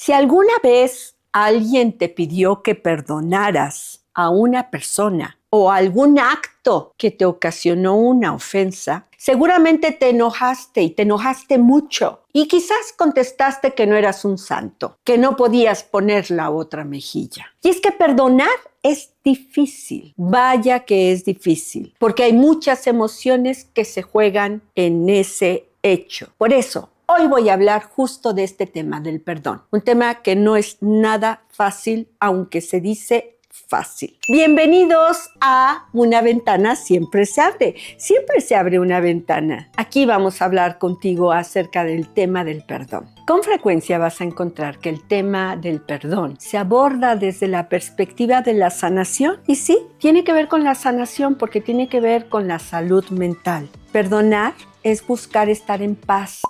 Si alguna vez alguien te pidió que perdonaras a una persona o algún acto que te ocasionó una ofensa, seguramente te enojaste y te enojaste mucho. Y quizás contestaste que no eras un santo, que no podías poner la otra mejilla. Y es que perdonar es difícil. Vaya que es difícil, porque hay muchas emociones que se juegan en ese hecho. Por eso, hoy voy a hablar justo de este tema del perdón. Un tema que no es nada fácil, aunque se dice fácil. Bienvenidos a Una Ventana Siempre se abre. Siempre se abre una ventana. Aquí vamos a hablar contigo acerca del tema del perdón. Con frecuencia vas a encontrar que el tema del perdón se aborda desde la perspectiva de la sanación. Y sí, tiene que ver con la sanación porque tiene que ver con la salud mental. Perdonar es buscar estar en paz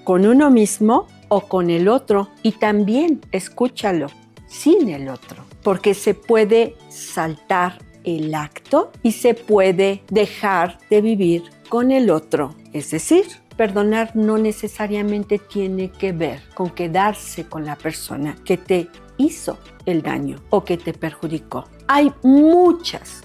con uno mismo o con el otro. Y también, escúchalo, sin el otro, porque se puede saltar el acto y se puede dejar de vivir con el otro. Es decir, perdonar no necesariamente tiene que ver con quedarse con la persona que te hizo el daño o que te perjudicó. Hay muchas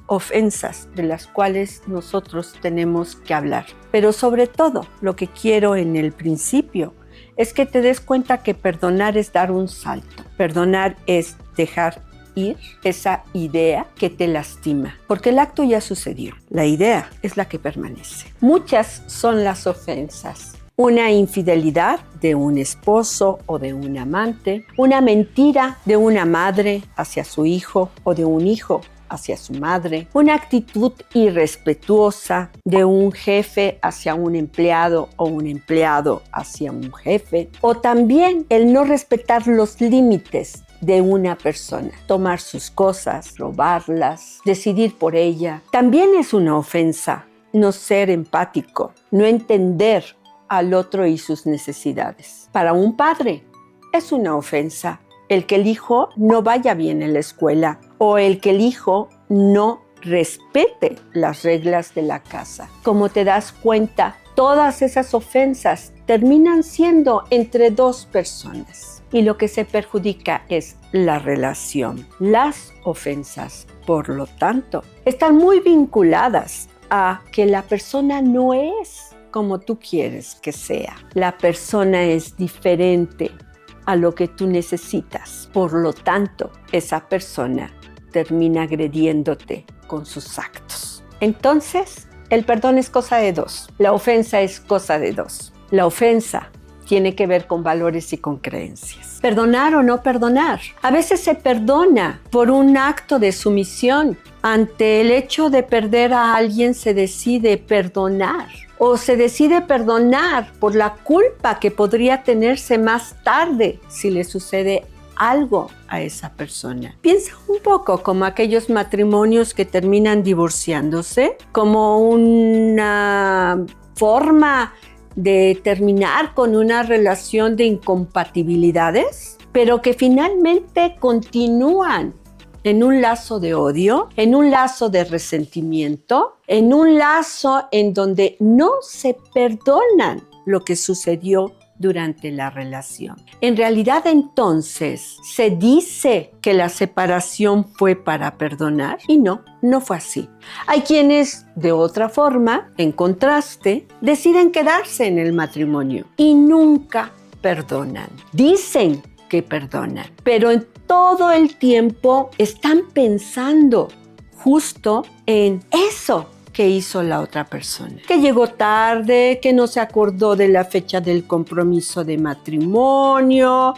ofensas de las cuales nosotros tenemos que hablar, pero sobre todo lo que quiero en el principio es que te des cuenta que perdonar es dar un salto. Perdonar es dejar ir esa idea que te lastima, porque el acto ya sucedió. La idea es la que permanece. Muchas son las ofensas. Una infidelidad de un esposo o de un amante, una mentira de una madre hacia su hijo o de un hijo hacia su madre, una actitud irrespetuosa de un jefe hacia un empleado o un empleado hacia un jefe, o también el no respetar los límites de una persona, tomar sus cosas, robarlas, decidir por ella. También es una ofensa no ser empático, no entender al otro y sus necesidades. Para un padre es una ofensa el que el hijo no vaya bien en la escuela o el que el hijo no respete las reglas de la casa. Como te das cuenta, todas esas ofensas terminan siendo entre dos personas y lo que se perjudica es la relación. Las ofensas, por lo tanto, están muy vinculadas a que la persona no es como tú quieres que sea. La persona es diferente a lo que tú necesitas. Por lo tanto, esa persona termina agrediéndote con sus actos. Entonces, el perdón es cosa de dos. La ofensa es cosa de dos. La ofensa tiene que ver con valores y con creencias. Perdonar o no perdonar. A veces se perdona por un acto de sumisión. Ante el hecho de perder a alguien se decide perdonar. O se decide perdonar por la culpa que podría tenerse más tarde si le sucede algo a esa persona. Piensa un poco como aquellos matrimonios que terminan divorciándose, como una forma de terminar con una relación de incompatibilidades, pero que finalmente continúan en un lazo de odio, en un lazo de resentimiento, en un lazo en donde no se perdonan lo que sucedió durante la relación. En realidad, entonces, se dice que la separación fue para perdonar y no fue así. Hay quienes, de otra forma, en contraste, deciden quedarse en el matrimonio y nunca perdonan. Dicen que perdonan, pero en todo el tiempo están pensando justo en eso que hizo la otra persona, que llegó tarde, que no se acordó de la fecha del compromiso de matrimonio,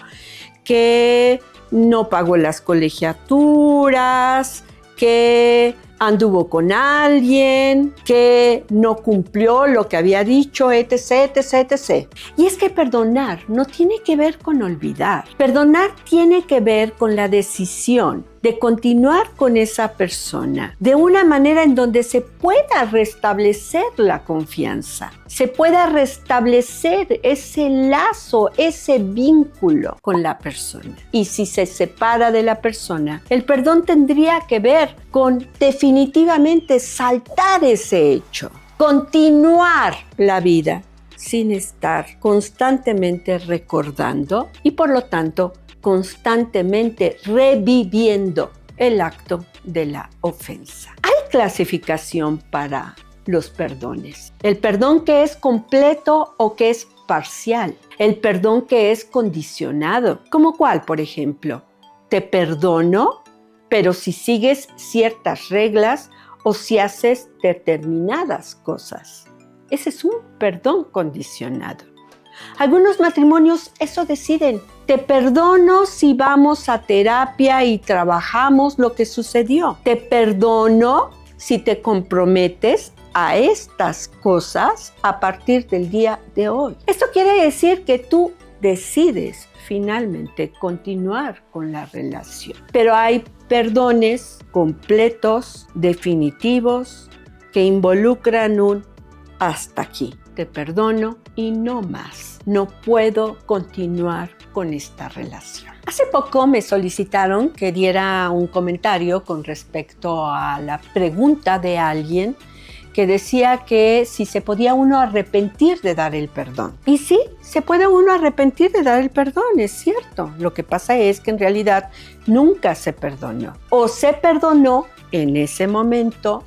que no pagó las colegiaturas, que anduvo con alguien, que no cumplió lo que había dicho, etc., etc., etc. Y es que perdonar no tiene que ver con olvidar. Perdonar tiene que ver con la decisión de continuar con esa persona de una manera en donde se pueda restablecer la confianza, se pueda restablecer ese lazo, ese vínculo con la persona. Y si se separa de la persona, el perdón tendría que ver con definitivamente saltar ese hecho, continuar la vida sin estar constantemente recordando y por lo tanto constantemente reviviendo el acto de la ofensa. Hay clasificación para los perdones. El perdón que es completo o que es parcial. El perdón que es condicionado. ¿Como cuál, por ejemplo? Te perdono, pero si sigues ciertas reglas o si haces determinadas cosas. Ese es un perdón condicionado. Algunos matrimonios eso deciden. Te perdono si vamos a terapia y trabajamos lo que sucedió. Te perdono si te comprometes a estas cosas a partir del día de hoy. Esto quiere decir que tú decides finalmente continuar con la relación. Pero hay perdones completos, definitivos, que involucran un hasta aquí. Te perdono y no más. No puedo continuar con esta relación. Hace poco me solicitaron que diera un comentario con respecto a la pregunta de alguien que decía que si se podía uno arrepentir de dar el perdón. Y sí, se puede uno arrepentir de dar el perdón, es cierto. Lo que pasa es que en realidad nunca se perdonó. O se perdonó en ese momento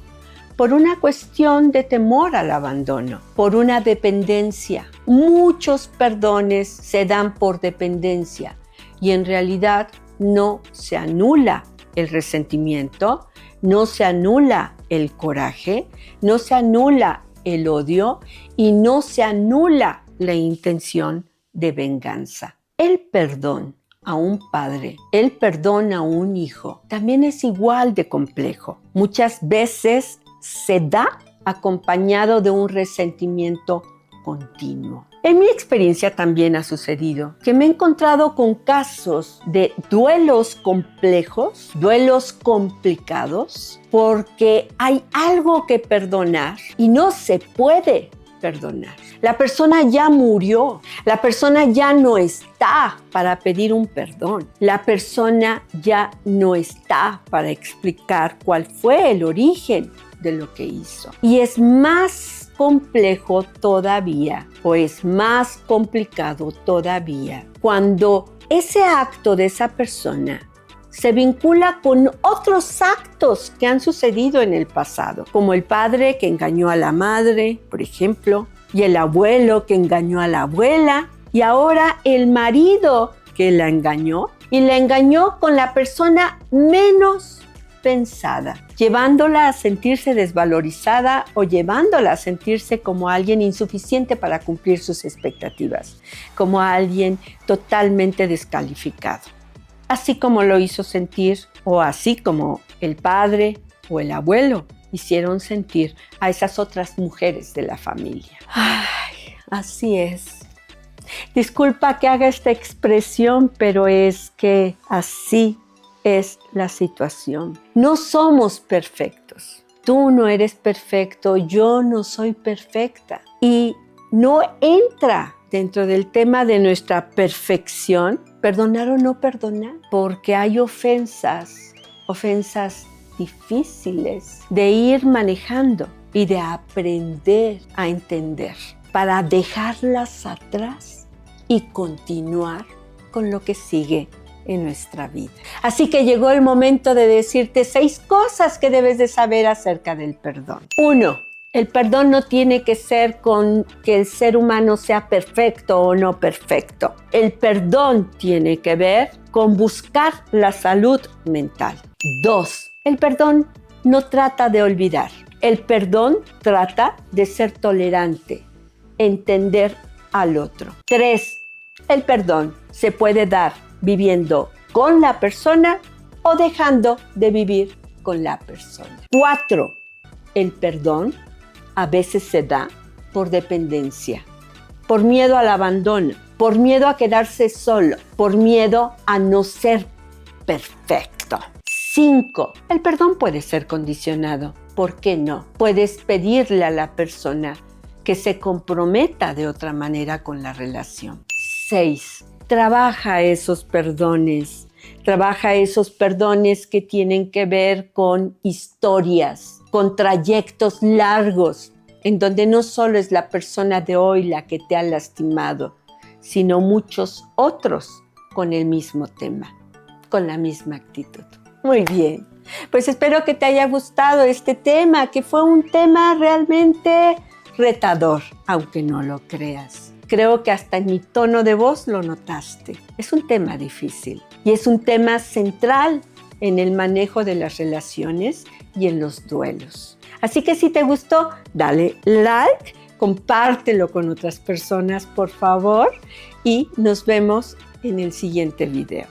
por una cuestión de temor al abandono, por una dependencia. Muchos perdones se dan por dependencia y en realidad no se anula el resentimiento, no se anula el coraje, no se anula el odio y no se anula la intención de venganza. El perdón a un padre, el perdón a un hijo, también es igual de complejo. Muchas veces se da acompañado de un resentimiento continuo. En mi experiencia también ha sucedido que me he encontrado con casos de duelos complejos, duelos complicados, porque hay algo que perdonar y no se puede perdonar. La persona ya murió, la persona ya no está para pedir un perdón, la persona ya no está para explicar cuál fue el origen de lo que hizo. Y es más complejo todavía, o es más complicado todavía, cuando ese acto de esa persona se vincula con otros actos que han sucedido en el pasado, como el padre que engañó a la madre, por ejemplo, y el abuelo que engañó a la abuela, y ahora el marido que la engañó, y la engañó con la persona menos pensada, llevándola a sentirse desvalorizada o llevándola a sentirse como alguien insuficiente para cumplir sus expectativas, como alguien totalmente descalificado. Así como lo hizo sentir, o así como el padre o el abuelo hicieron sentir a esas otras mujeres de la familia. Ay, así es. Disculpa que haga esta expresión, pero es que así es la situación. No somos perfectos. Tú no eres perfecto, yo no soy perfecta. Y no entra dentro del tema de nuestra perfección perdonar o no perdonar, porque hay ofensas difíciles de ir manejando y de aprender a entender para dejarlas atrás y continuar con lo que sigue en nuestra vida. Así que llegó el momento de decirte 6 cosas que debes de saber acerca del perdón. 1. El perdón no tiene que ser con que el ser humano sea perfecto o no perfecto. El perdón tiene que ver con buscar la salud mental. 2. El perdón no trata de olvidar. El perdón trata de ser tolerante, entender al otro. 3. El perdón se puede dar viviendo con la persona o dejando de vivir con la persona. 4. El perdón a veces se da por dependencia, por miedo al abandono, por miedo a quedarse solo, por miedo a no ser perfecto. 5. El perdón puede ser condicionado. ¿Por qué no? Puedes pedirle a la persona que se comprometa de otra manera con la relación. 6. Trabaja esos perdones. Trabaja esos perdones que tienen que ver con historias, con trayectos largos en donde no solo es la persona de hoy la que te ha lastimado, sino muchos otros con el mismo tema, con la misma actitud. Muy bien, pues espero que te haya gustado este tema, que fue un tema realmente retador, aunque no lo creas. Creo que hasta en mi tono de voz lo notaste. Es un tema difícil y es un tema central en el manejo de las relaciones y en los duelos. Así que si te gustó, dale like, compártelo con otras personas, por favor, y nos vemos en el siguiente video.